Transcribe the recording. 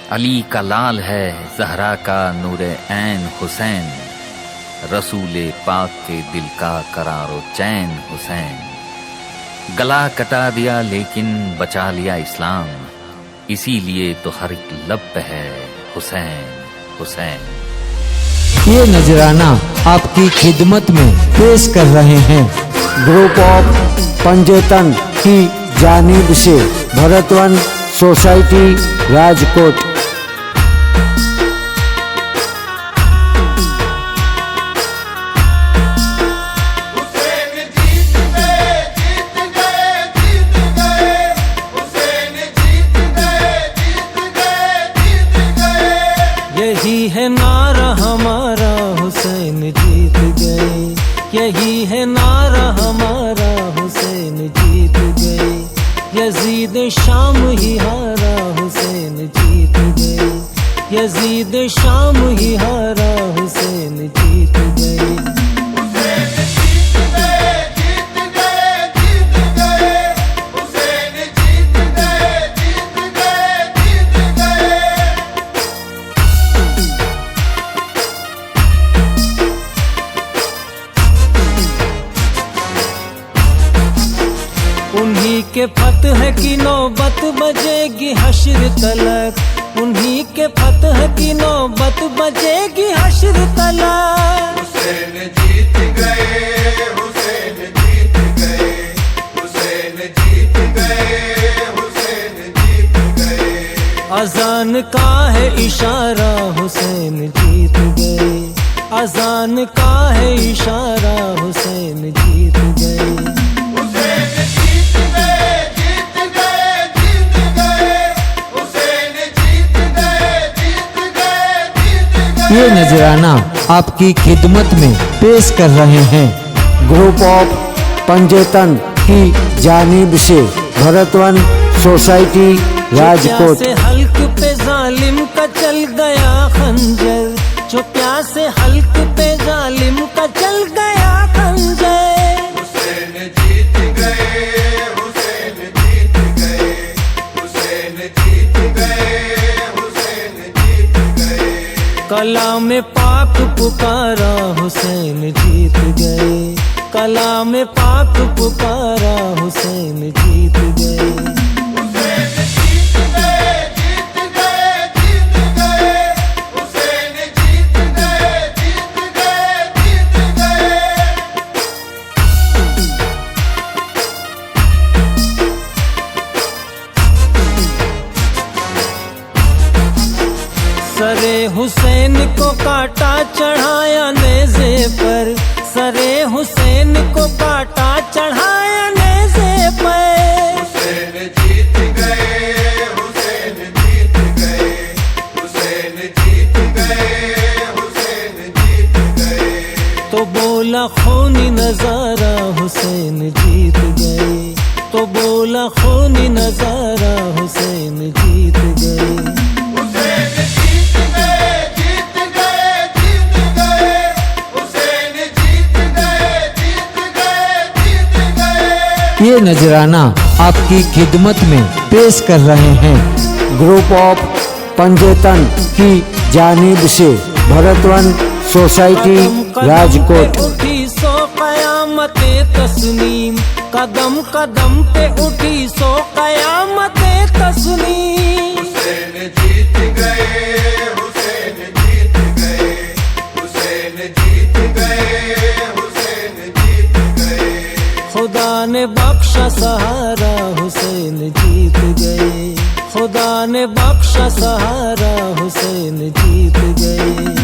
अली का लाल है ज़हरा का नूरे ऐन हुसैन, रसूले पाक के दिल का करारो चैन हुसैन। गला कटा दिया लेकिन बचा लिया इस्लाम, इसीलिए तो हर एक लब पे है हुसैन हुसैन। ये नजराना आपकी खिदमत में पेश कर रहे हैं ग्रुप ऑफ पंजेतन की जानिब से भरतवन सोसाइटी राजकोट। यही है नारा हमारा हुसैन जीत गए, यही है नारा हमारा हुसैन जीत गए। यजीद शाम ही हारा हुसैन जीत गए, यजीद शाम ही हारा हुसैन जीत गए। उन्हीं के फतह की नौबत बजेगी हश्र तलक, उन्हीं के फतह की नौबत बजेगी हश्र तलक। हुसैन जीत गए, हुसैन जीत गए, हुसैन जीत गए, हुसैन जीत गए। अजान का है इशारा हुसैन जीत गए, अजान का है इशारा हुसैन जीत गए। ये नजराना आपकी खिदमत में पेश कर रहे हैं ग्रुप ऑफ पंजेतन की जानिब से भरतवन सोसाइटी राजकोट। से हल्क पे जालिम का चल गया खंजर, जो प्यासे हल्क पे जालिम का चल गया खंजर। हुसैन जीत गए, हुसैन जीत गए, हुसैन जीत गए, हुसैन जीत गए। कलाम पाक पुकारा हुसैन जीत गए, कलाम पाक पुकारा हुसैन जीत गए। सरे हुसैन को काटा चढ़ाया नेज़े पर, सरे हुसैन को काटा चढ़ाया नेज़े पर। हुसैन जीत गए, हुसैन जीत गए, हुसैन जीत गए, हुसैन जीत गए। तो बोला खूनी नजारा हुसैन जीत गए, तो बोला खूनी नजारा हुसैन जीत गए। ये नजराना आपकी खिदमत में पेश कर रहे हैं ग्रुप ऑफ पंजेतन की जानिब से भरतवन सोसाइटी राजकोट। उठी सो कयामते तस्नीम, कदम कदम पे उठी सो कयामते तस्नीम। हुसैन जीत गए, हुसैन जीत गए, हुसैन जीत गए, हुसैन जीत गए। खुदा ने बख्शा सहारा हुसैन जीत गए, खुदा ने बख्शा सहारा हुसैन जीत गए।